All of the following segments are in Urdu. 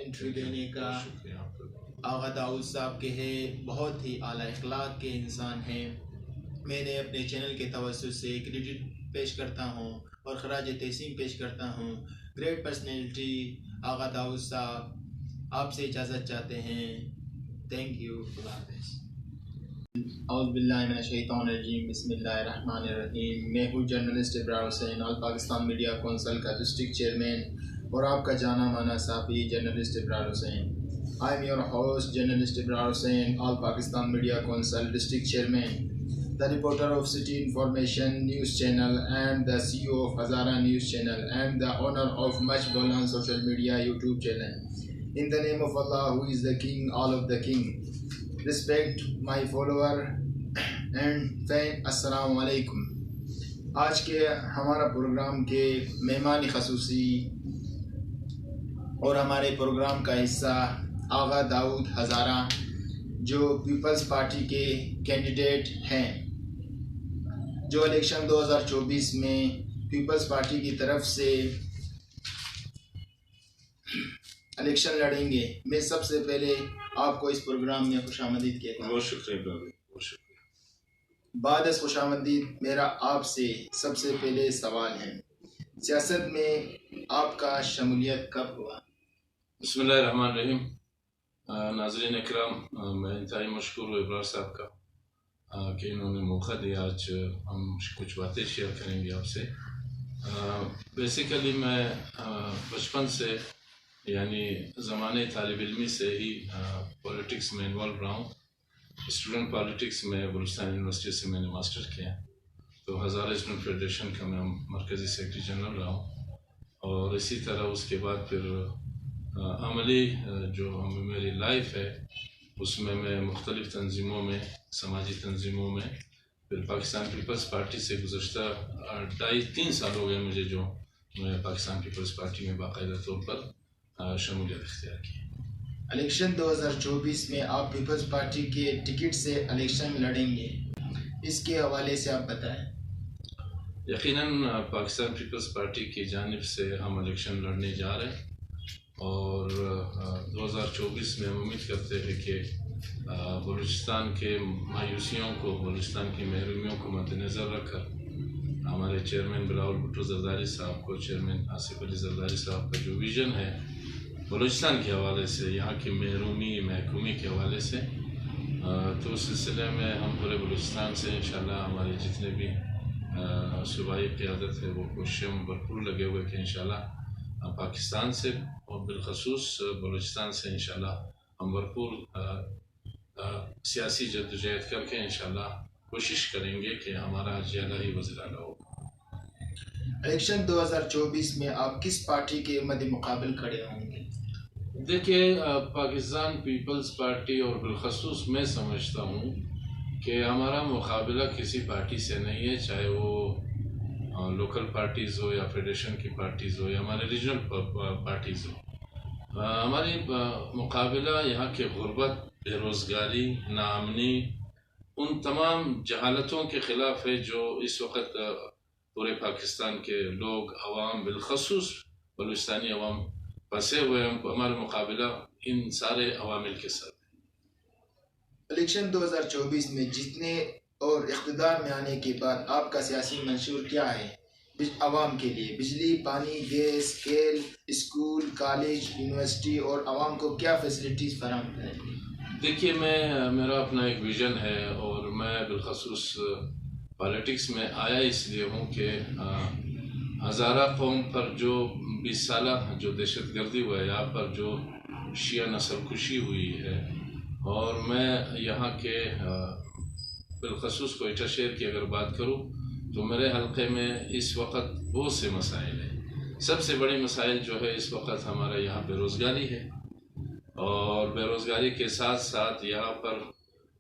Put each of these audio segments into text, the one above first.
انٹرویو دینے کا. آغا داؤد صاحب کے ہیں، بہت ہی اعلیٰ اخلاق کے انسان ہیں. میں نے اپنے چینل کے توسط سے کریڈٹ پیش کرتا ہوں اور خراج تحسین پیش کرتا ہوں. گریٹ پرسنالٹی آغا داؤد صاحب آپ سے اجازت چاہتے ہیں. Thank you. خدا حافظ. اعوذ باللہ من الشیطان الرجیم. بسم اللہ الرحمن الرحیم. میں ہوں جرنلسٹ ابرار حسین، آل پاکستان میڈیا کونسل کا ڈسٹرکٹ چیئرمین اور آپ کا جانا مانا صحافی journalist Abrar Hussain. I am your host, journalist Ibrar Hussain, All Pakistan Media Council District Chairman, the reporter of City Information News Channel and the CEO of Hazara News Channel and the owner of Much Bolan Social Media YouTube channel. In the name of Allah, who is the King, all of the King. Respect my follower and fan. Assalamu alaikum. آج کے ہمارا پروگرام کے مہمان خصوصی اور ہمارے پروگرام کا حصہ آغا داؤد ہزارہ جو پیپلز پارٹی کے کینڈیڈیٹ ہیں، جو الیکشن 2024 میں پیپلز پارٹی کی طرف سے الیکشن لڑیں گے. میں سب سے پہلے آپ کو اس پروگرام میں خوش آمدید کہتا ہوں. بہت شکریہ بہت شکریہ. بعد از خوش آمدید میرا آپ سے سب سے پہلے سوال ہے، سیاست میں آپ کا شمولیت کب ہوا؟ بسم اللہ الرحمن الرحیم. ناظرین اکرام، میں انتہائی مشکور ہوں ابرار صاحب کا کہ انہوں نے موقع دیا. آج ہم کچھ باتیں شیئر کریں گے آپ سے. بیسیکلی میں بچپن سے یعنی زمانے طالب علمی سے ہی پولیٹکس میں انوالو رہا ہوں. اسٹوڈنٹ پالیٹکس میں بلوچستان یونیورسٹی سے میں نے ماسٹر کیا، تو ہزارہ اسٹوڈنٹ فیڈریشن کا میں مرکزی سیکرٹری جنرل رہا ہوں. اور اسی طرح اس کے بعد پھر عملی جو میری لائف ہے اس میں مختلف تنظیموں میں، سماجی تنظیموں میں، پھر پاکستان پیپلز پارٹی سے گزشتہ 2.5-3 سال ہو گئے مجھے جو میں پاکستان پیپلز پارٹی میں باقاعدہ طور پر شمولیت اختیار کی. الیکشن 2024 میں آپ پیپلز پارٹی کے ٹکٹ سے الیکشن لڑیں گے، اس کے حوالے سے آپ بتائیں. یقیناً پاکستان پیپلز پارٹی کی جانب سے ہم الیکشن لڑنے جا رہے ہیں اور 2024 میں ہم امید کرتے ہیں کہ بلوچستان کے مایوسیوں کو، بلوچستان کی محرومیوں کو مد نظر رکھ کر ہمارے چیئرمین بلاول بھٹو زرداری صاحب کو، چیئرمین آصف علی زرداری صاحب کا جو ویژن ہے بلوچستان کے حوالے سے، یہاں کی محرومی محکومی کے حوالے سے، تو اس سلسلے میں ہم پورے بلوچستان سے انشاءاللہ ہمارے جتنے بھی صوبائی قیادت ہے وہ کوششیں بھرپور لگے ہوئے کہ انشاءاللہ پاکستان سے اور بالخصوص بلوچستان سے انشاءاللہ ہم بھرپور سیاسی جدوجہد کر کے انشاءاللہ کوشش کریں گے کہ ہمارا حاجی اعلیٰ ہی وزیر اعلیٰ ہو. الیکشن 2024 میں آپ کس پارٹی کے مد مقابل کھڑے ہوں گے؟ دیکھیے، پاکستان پیپلز پارٹی اور بالخصوص میں سمجھتا ہوں کہ ہمارا مقابلہ کسی پارٹی سے نہیں ہے، چاہے وہ لوکل پارٹیز ہو یا فیڈریشن کی پارٹیز ہو یا ہمارے ریجنل پارٹیز ہو. ہماری مقابلہ یہاں کے غربت، بے روزگاری، ناامنی، ان تمام جہالتوں کے خلاف ہے جو اس وقت پورے پاکستان کے لوگ، عوام، بالخصوص بلوچستانی عوام پھنسے ہوئے ہیں. ہمارا مقابلہ ان سارے عوامل کے ساتھ. الیکشن 2024 میں جیتنے اور اقتدار میں آنے کے بعد آپ کا سیاسی منشور کیا ہے عوام کے لیے؟ بجلی، پانی، گیس، کھیل، اسکول، کالج، یونیورسٹی اور عوام کو کیا فیسلٹیز فراہم کریں گے؟ دیکھیے، میرا اپنا ایک ویژن ہے اور میں بالخصوص پالیٹکس میں آیا اس لیے ہوں کہ ہزارہ قوم پر جو 20 سالہ جو دہشت گردی ہوا ہے، یہاں پر جو شیعہ نسل کشی ہوئی ہے، اور میں یہاں کے بالخصوص کوئٹہ شہر کی اگر بات کروں تو میرے حلقے میں اس وقت بہت سے مسائل ہیں. سب سے بڑی مسائل جو ہے اس وقت ہمارا یہاں بے روزگاری ہے، اور بے روزگاری کے ساتھ ساتھ یہاں پر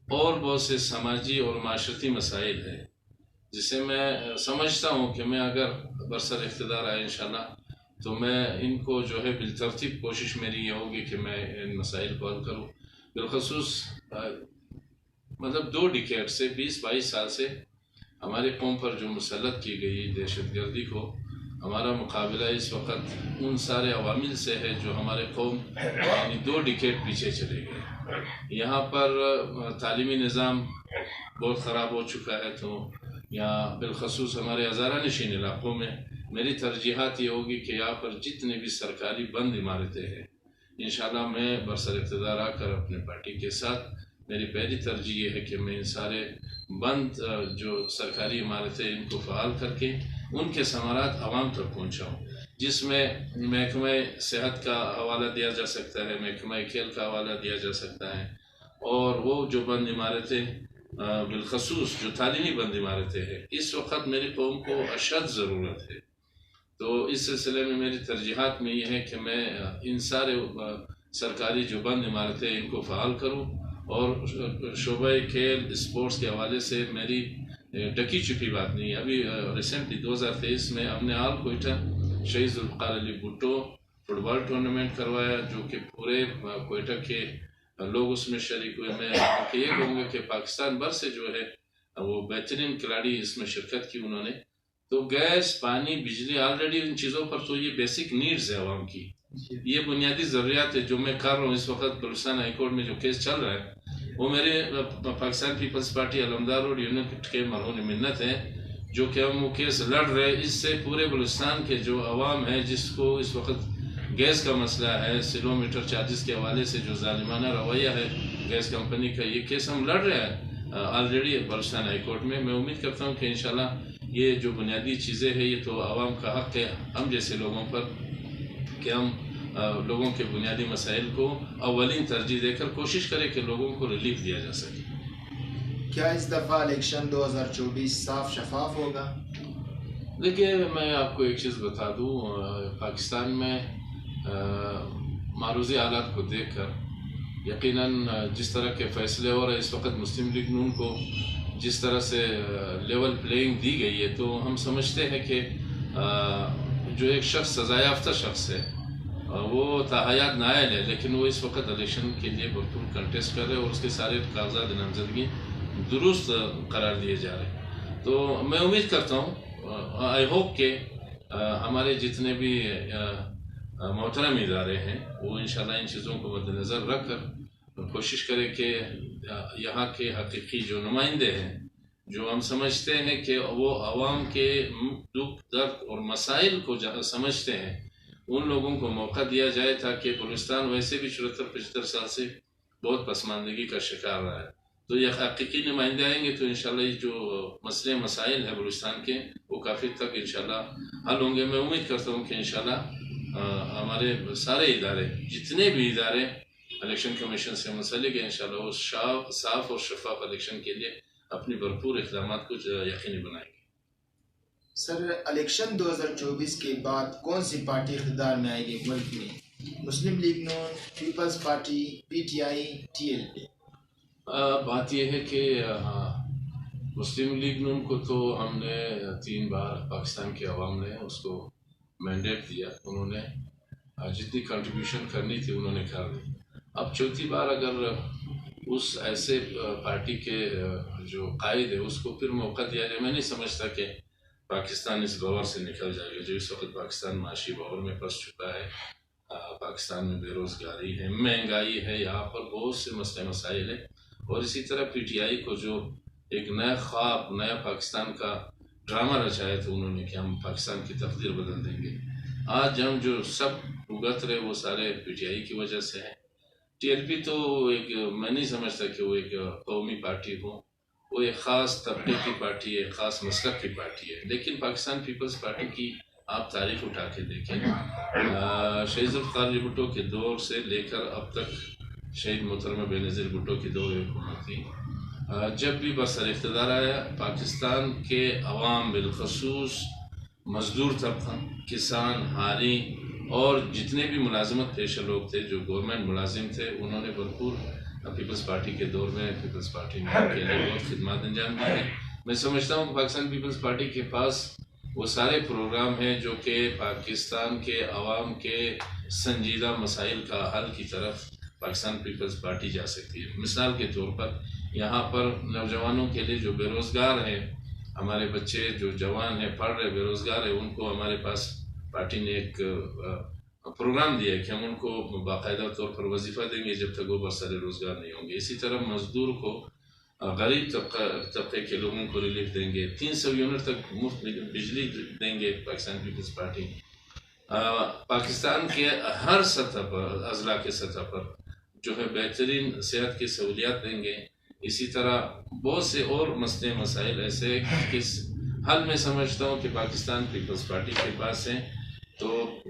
اور بہت سے سماجی اور معاشرتی مسائل ہیں، جسے میں سمجھتا ہوں کہ میں اگر برسر اقتدار آئے انشاءاللہ تو میں ان کو جو ہے بالترتیب کوشش میری یہ ہوگی کہ میں ان مسائل کو حل کروں. بالخصوص 2 ڈیکیڈ سے 20-22 سال سے ہماری قوم پر جو مسلط کی گئی دہشت گردی کو ہمارا مقابلہ اس وقت ان سارے عوامل سے ہے جو ہمارے قوم یعنی 2 ڈیکیڈ پیچھے چلے گئے. یہاں پر تعلیمی نظام بہت خراب ہو چکا ہے، تو یہاں بالخصوص ہمارے ہزارہ نشین علاقوں میں میری ترجیحات یہ ہوگی کہ یہاں پر جتنے بھی سرکاری بند عمارتیں ہیں انشاءاللہ میں برسر اقتدار آ کر اپنے پارٹی کے ساتھ میری پہلی ترجیح یہ ہے کہ میں ان سارے بند جو سرکاری عمارتیں ان کو فعال کر کے ان کے ثمرات عوام تک پہنچاؤں، جس میں محکمہ صحت کا حوالہ دیا جا سکتا ہے، محکمہ کھیل کا حوالہ دیا جا سکتا ہے، اور وہ جو بند عمارتیں بالخصوص جو تعلیمی بند عمارتیں ہیں اس وقت میری قوم کو اشد ضرورت ہے. تو اس سلسلے میں میری ترجیحات میں یہ ہے کہ میں ان سارے سرکاری جو بند عمارتیں ان کو فعال کروں، اور شعبہ کھیل اسپورٹس کے حوالے سے میری ڈکی چھپی بات نہیں ہے. ابھی ریسنٹلی 2023 میں ہم نے آل کوئٹہ شہید ذوالفقار علی بھٹو فٹ بال ٹورنامنٹ کروایا، جو کہ پورے کوئٹہ کے لوگ اس میں شریک ہوئے. میں یہ کہوں گا کہ پاکستان بھر سے جو ہے وہ بہترین کھلاڑی اس میں شرکت کی انہوں نے. تو گیس، پانی، بجلی، آلریڈی ان چیزوں پر تو یہ بیسک نیڈز ہے عوام کی، یہ بنیادی ضروریات ہے. جو میں کر رہا ہوں اس وقت بلوچستان ہائی کورٹ میں جو کیس چل رہا ہے وہ میرے پاکستان پیپلز پارٹی علمدار روڈ یونٹ کے مرہون منت ہیں، جو کہ ہم وہ کیس لڑ رہے. اس سے پورے بلوچستان کے جو عوام ہے جس کو اس وقت گیس کا مسئلہ ہے، کلو میٹر چارجز کے حوالے سے جو ظالمانہ رویہ ہے گیس کمپنی کا، یہ کیس ہم لڑ رہے ہیں آلریڈی بلوچستان ہائی کورٹ میں. میں امید کرتا ہوں کہ انشاءاللہ یہ جو بنیادی چیزیں ہیں یہ تو عوام کا حق ہے ہم جیسے لوگوں پر کہ ہم لوگوں کے بنیادی مسائل کو اولین ترجیح دے کر کوشش کریں کہ لوگوں کو ریلیف دیا جا سکے. کیا اس دفعہ الیکشن 2024 صاف شفاف ہوگا؟ دیکھیے، میں آپ کو ایک چیز بتا دوں، پاکستان میں معروضی حالات کو دیکھ کر یقیناً جس طرح کے فیصلے ہو رہے اس وقت مسلم لیگ نون کو جس طرح سے لیول پلینگ دی گئی ہے، تو ہم سمجھتے ہیں کہ جو ایک شخص سزا یافتہ شخص ہے وہ تاحیات نائل ہے، لیکن وہ اس وقت الیکشن کے لیے بھرپور کنٹیسٹ کر رہے ہیں اور اس کے سارے کاغذات نامزدگی درست قرار دیے جا رہے ہیں. تو میں امید کرتا ہوں، آئی ہوپ کہ ہمارے جتنے بھی محترم ادارے ہیں وہ انشاءاللہ ان چیزوں کو مد نظر رکھ کر کوشش کرے کہ یہاں کے حقیقی جو نمائندے ہیں، جو ہم سمجھتے ہیں کہ وہ عوام کے دکھ درد اور مسائل کو جہاں سمجھتے ہیں، ان لوگوں کو موقع دیا جائے، تاکہ بلوچستان ویسے بھی 74-75 سال سے بہت پسماندگی کا شکار رہا ہے. تو یہ حقیقی نمائندے آئیں گے تو انشاءاللہ یہ جو مسئلے مسائل ہیں بلوچستان کے وہ کافی تک انشاءاللہ حل ہوں گے. میں امید کرتا ہوں کہ انشاءاللہ ہمارے سارے ادارے، جتنے بھی ادارے الیکشن کمیشن سے منسلک ہیں، انشاءاللہ وہ صاف اور شفاف الیکشن کے لیے اپنی بھرپور اقدامات کو یقینی بنائیں گے. سر، الیکشن 2024 کے بعد کون سی پارٹی اقتدار میں آئے گی ملک میں؟ Muslim League Noon, Peoples Party, P T I, T L P? بات یہ ہے کہ مسلم لیگ نون کو تو ہم نے 3 بار پاکستان کے عوام نے اس کو مینڈیٹ دیا، انہوں نے جتنی کنٹریبیوشن کرنی تھی انہوں نے کر دی. اب 4تھی بار اگر اس ایسے پارٹی کے جو قائد ہے اس کو پھر موقع دیا جائے، میں نہیں سمجھتا کہ پاکستان اس بھور سے نکل جائے گا جو اس وقت پاکستان معاشی بھور میں پھنس چکا ہے. پاکستان میں بے روزگاری ہے، مہنگائی ہے، یہاں پر بہت سے مسئلے مسائل ہیں. اور اسی طرح پی ٹی آئی کو جو ایک نیا خواب، نیا پاکستان کا ڈرامہ رچایا تھا انہوں نے کہ ہم پاکستان کی تقدیر بدل دیں گے، آج ہم جو سب بھگت رہے وہ سارے پی ٹی آئی کی وجہ سے ہیں. ٹی ایل پی تو ایک، میں نہیں سمجھتا کہ وہ ایک قومی پارٹی ہو، وہ ایک خاص طبقے کی پارٹی ہے، ایک خاص مسلک کی پارٹی ہے. لیکن پاکستان پیپلز پارٹی کی آپ تاریخ اٹھا کے دیکھیں، شہید ذوالفقار علی بھٹو کے دور سے لے کر اب تک شہید محترمہ بے نظیر بھٹو کی دور حکومت تھی، جب بھی برسر اقتدار آیا پاکستان کے عوام بالخصوص مزدور طبقہ، کسان، حاری اور جتنے بھی ملازمت پیشہ لوگ تھے جو گورنمنٹ ملازم تھے، انہوں نے بھرپور پیپلز پارٹی کے دور میں پیپلز پارٹی نے کے لیے بہت خدمات انجام دی ہیں. میں سمجھتا ہوں کہ پاکستان پیپلز پارٹی کے پاس وہ سارے پروگرام ہیں جو کہ پاکستان کے عوام کے سنجیدہ مسائل کا حل کی طرف پاکستان پیپلز پارٹی جا سکتی ہے. مثال کے طور پر یہاں پر نوجوانوں کے لیے جو بے روزگار ہیں، ہمارے بچے جو جوان ہیں، پڑھ رہے، بے روزگار ہیں، ان کو ہمارے پاس پارٹی نے ایک پروگرام دیا ہے کہ ہم ان کو باقاعدہ طور پر وظیفہ دیں گے جب تک وہ برسر روزگار نہیں ہوں گے. اسی طرح مزدور کو، غریب طبقے کے لوگوں کو ریلیف دیں گے. 300 یونٹ تک مفت بجلی دیں گے پاکستان پیپلز پارٹی. پاکستان کے ہر سطح پر، اضلاع کے سطح پر جو ہے بہترین صحت کی سہولیات دیں گے. اسی طرح بہت سے اور مسئلے مسائل ایسے کس حل میں سمجھتا ہوں کہ پاکستان پیپلز پارٹی کے پاس ہیں. تو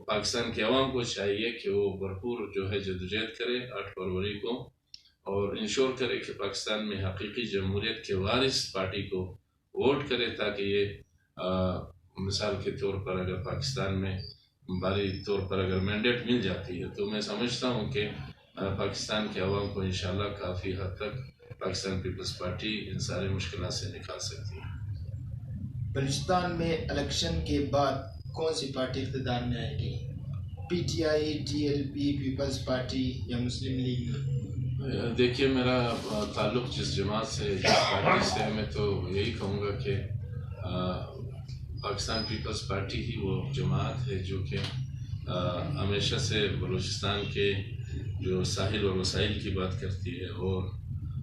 پاکستان کے عوام کو چاہیے کہ وہ بھرپور جو ہے جدوجہد کرے 8 فروری کو، اور انشور کرے کہ پاکستان میں حقیقی جمہوریت کے وارث پارٹی کو ووٹ کرے، تاکہ یہ مثال کے طور پر اگر پاکستان میں باری طور پر اگر مینڈیٹ مل جاتی ہے تو میں سمجھتا ہوں کہ پاکستان کے عوام کو انشاءاللہ کافی حد تک پاکستان پیپلز پارٹی ان سارے مشکلات سے نکال سکتی ہے. بلوچستان میں الیکشن کے بعد کون سی پارٹی اقتدار میں آئے گی؟ P T I, T L P, Peoples Party یا مسلم لیگ؟ دیکھیے، میرا تعلق جس جماعت سے، جس پارٹی سے ہے، میں تو یہی کہوں گا کہ پاکستان پیپلز پارٹی ہی وہ جماعت ہے جو کہ ہمیشہ سے بلوچستان کے جو ساحل اور وسائل کی بات کرتی ہے، اور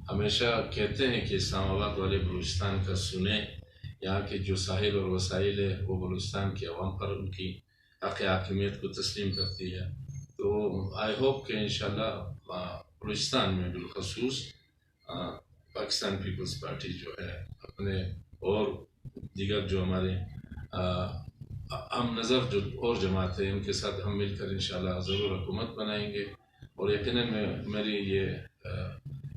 ہمیشہ کہتے ہیں کہ اسلام آباد والے بلوچستان کا سنیں. یہاں کے جو ساحل اور وسائل ہے وہ بلوچستان کے عوام پر ان کی حق حاکمیت کو تسلیم کرتی ہے. تو آئی ہوپ کہ انشاءاللہ بلوچستان میں بالخصوص پاکستان پیپلز پارٹی جو ہے اپنے، اور دیگر جو ہمارے ہم نظر جو اور جماعتیں ان کے ساتھ ہم مل کر انشاءاللہ ضرور حکومت بنائیں گے. اور یقیناً میری یہ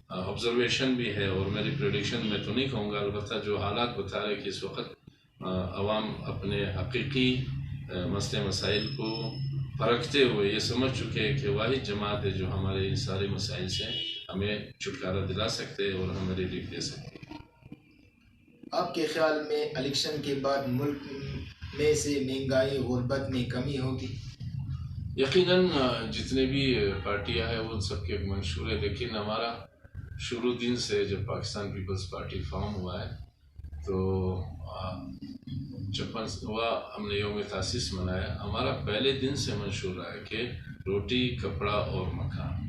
آبزرویشن بھی ہے، اور میری پریڈکشن میں تو نہیں کہوں گا، البتہ جو حالات بتا رہے کہ اس وقت عوام اپنے حقیقی مسئلے مسائل کو پرکھتے ہوئے یہ سمجھ چکے ہیں کہ واحد جماعت ہے جو ہمارے ان سارے مسائل سے ہمیں چھٹکارا دلا سکتے اور ہمیں ریلیف دے سکتے. آپ کے خیال میں الیکشن کے بعد ملک میں سے مہنگائی، غربت میں کمی ہوگی؟ یقیناً جتنے بھی پارٹیاں ہیں ان سب کے منشور ہے، لیکن ہمارا شروع دن سے جب پاکستان پیپلز پارٹی فارم ہوا ہے تو 56واں ہم نے یوم تاسیس منایا. ہمارا پہلے دن سے منشور رہا ہے کہ روٹی، کپڑا اور مکان.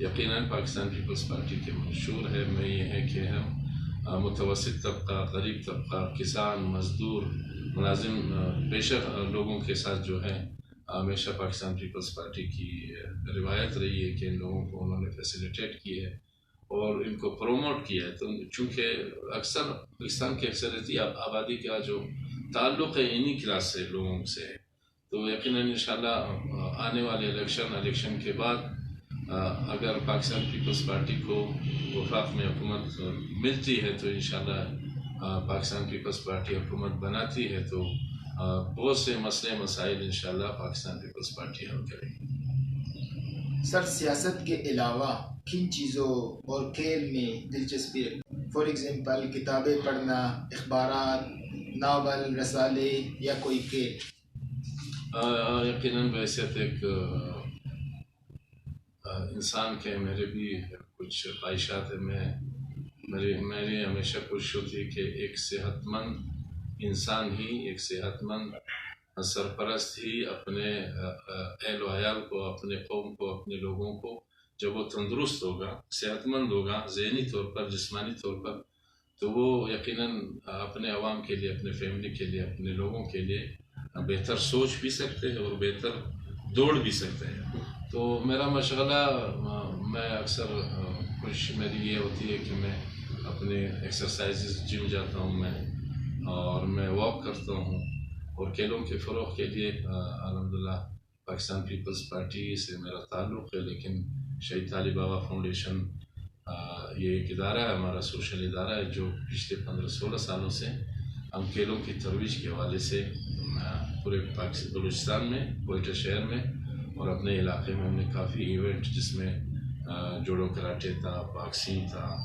یقیناً پاکستان پیپلز پارٹی کے منشور ہے میں یہ ہے کہ ہم متوسط طبقہ، غریب طبقہ، کسان، مزدور، ملازم پیشہ لوگوں کے ساتھ جو ہے ہمیشہ پاکستان پیپلز پارٹی کی روایت رہی ہے کہ ان لوگوں کو انہوں نے فیسیلیٹیٹ کی ہے اور ان کو پروموٹ کیا ہے. تو چونکہ اکثر پاکستان کی اکثریتی آبادی کا جو تعلق ہے انہی کلاس سے، لوگوں سے ہے، تو یقیناً انشاءاللہ آنے والے الیکشن کے بعد اگر پاکستان پیپلز پارٹی کو وفاق میں حکومت ملتی ہے تو انشاءاللہ پاکستان پیپلز پارٹی حکومت بناتی ہے تو بہت سے مسئلے مسائل انشاءاللہ پاکستان پیپلز پارٹی حل کرے گی. سر، سیاست کے علاوہ کن چیزوں اور کھیل میں دلچسپی ہے؟ فار ایگزامپل کتابیں پڑھنا، اخبارات، ناول، رسالے یا کوئی کھیل؟ یقیناً بحیثیت ایک انسان کے میرے بھی کچھ خواہشات ہیں. میری ہمیشہ کوشش ہوتی ہے کہ ایک صحت مند انسان ہی، ایک صحت مند سرپرست ہی اپنے اہل و عیال کو، اپنے قوم کو، اپنے لوگوں کو جب وہ تندرست ہوگا، صحت مند ہوگا ذہنی طور پر، جسمانی طور پر، تو وہ یقیناً اپنے عوام کے لیے، اپنے فیملی کے لیے، اپنے لوگوں کے لیے بہتر سوچ بھی سکتے ہیں اور بہتر دوڑ بھی سکتے ہیں. تو میرا مشغلہ، میں اکثر میری یہ ہوتی ہے کہ میں اپنے ایکسرسائزز جم جاتا ہوں میں، اور میں واک کرتا ہوں. اور کھیلوں کے فروغ کے لیے الحمدللہ پاکستان پیپلز پارٹی سے میرا تعلق ہے، لیکن شہید طالب آغا فاؤنڈیشن یہ ایک ادارہ ہے، ہمارا سوشل ادارہ ہے جو پچھلے 15-16 سالوں سے ہم کھیلوں کی ترویج کے حوالے سے پورے بلوچستان میں، کوئٹہ شہر میں اور اپنے علاقے میں ہم نے کافی ایونٹ، جس میں جوڈو کراٹے تھا، باکسنگ تھا،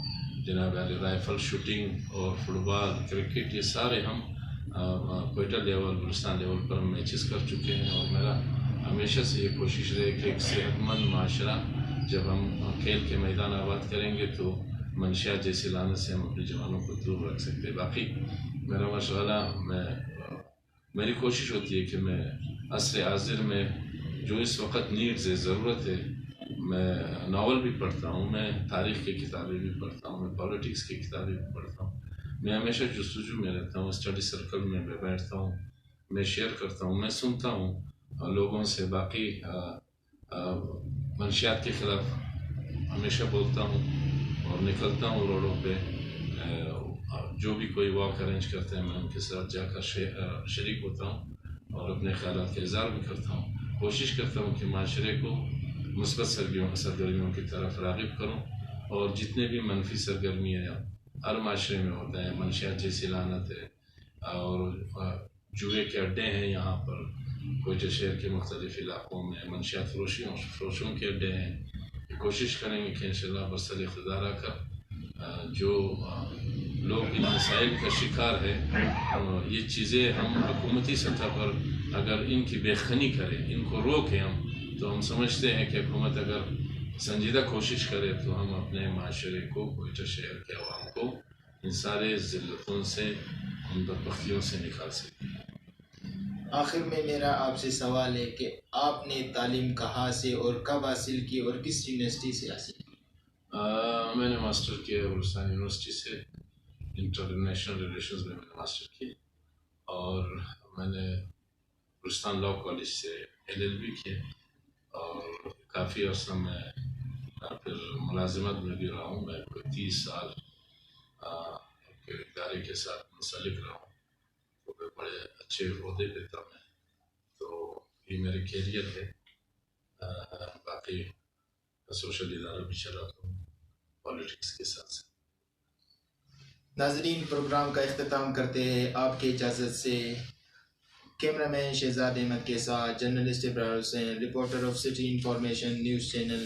جناب رائفل شوٹنگ اور فٹ بال، کرکٹ، یہ سارے ہم کوئٹہ لیول، بلوچستان لیول پر ہم میچز کر چکے ہیں. اور میرا ہمیشہ سے یہ کوشش رہے کہ ایک صحت مند معاشرہ جب ہم کھیل کے میدان آباد کریں گے تو منشیات جیسی لعنت سے ہم اپنے جوانوں کو دور رکھ سکتے ہیں. باقی میرا مشغلہ میری کوشش ہوتی ہے کہ میں عصر حاضر میں جو اس وقت نیڈز ہے، ضرورت ہے، میں ناول بھی پڑھتا ہوں، میں تاریخ کی کتابیں بھی پڑھتا ہوں، میں پالیٹکس کی کتابیں بھی پڑھتا ہوں، میں ہمیشہ جستجو میں رہتا ہوں، اسٹڈی سرکل میں بیٹھتا ہوں، میں شیئر کرتا ہوں، میں سنتا ہوں لوگوں سے، باقی منشیات کے خلاف ہمیشہ بولتا ہوں اور نکلتا ہوں روڈوں پہ، جو بھی کوئی واک ارینج کرتے ہیں میں ان کے ساتھ جا کر شریک ہوتا ہوں اور اپنے خیالات کا اظہار بھی کرتا ہوں، کوشش کرتا ہوں کہ معاشرے کو مثبت سرگرمیوں کی طرف راغب کروں، اور جتنے بھی منفی سرگرمیاں ہر معاشرے میں ہوتا ہے، منشیات جیسی لعنت ہے اور جوئے کے اڈے ہیں، یہاں پر کوئٹہ شہر کے مختلف علاقوں میں منشیات فروشوں کے اڈے ہیں، کوشش کریں گے کہ انشاءاللہ برسر اقتدار آ کر جو لوگ ان مسائل کا شکار ہے، یہ چیزیں ہم حکومتی سطح پر اگر ان کی بے خنی کریں، ان کو روکیں ہم، تو ہم سمجھتے ہیں کہ حکومت اگر سنجیدہ کوشش کرے تو ہم اپنے معاشرے کو، کوئٹہ شہر کے عوام کو ان سارے ذلتوں سے، ان بدبختیوں سے نکال سکیں۔ آخر میں میرا آپ سے سوال ہے کہ آپ نے تعلیم کہاں سے اور کب حاصل کی اور کس یونیورسٹی سے حاصل کی؟ میں نے ماسٹر کیا گلستان یونیورسٹی سے، انٹرنیشنل ریلیشنز میں نے ماسٹر کی، اور میں نے گلستان لاء کالج سے LLB کیا، اور کافی عرصہ میں پھر ملازمت میں بھی رہا ہوں، میں کوئی 30 سال کے ادارے کے ساتھ منسلک رہا ہوں، تو میں بڑے اچھے عہدے پہ تھا میں، تو یہ میرے کیریئر ہے، باقی سوشل ادارہ بھی چلاتا ہوں پالیٹکس کے ساتھ ساتھ۔ ناظرین، پروگرام کا اختتام کرتے ہیں آپ کی اجازت سے کیمرہ مین شہزاد احمد کے ساتھ journalist Abrar Hussain, reporter of city information news channel.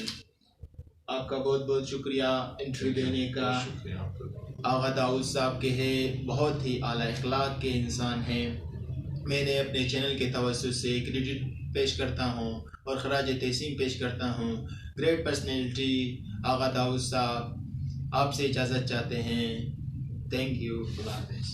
آپ کا بہت بہت شکریہ انٹرویو دینے کا۔ شکریہ آپ کا۔ آغا داؤد صاحب کے ہیں، بہت ہی اعلیٰ اخلاق کے انسان ہیں، میں نے اپنے چینل کے توسط سے کریڈٹ پیش کرتا ہوں اور خراج تحسین پیش کرتا ہوں۔ گریٹ پرسنالٹی آغا داؤد صاحب آپ سے اجازت چاہتے ہیں۔ تھینک یو، خدا حافظ۔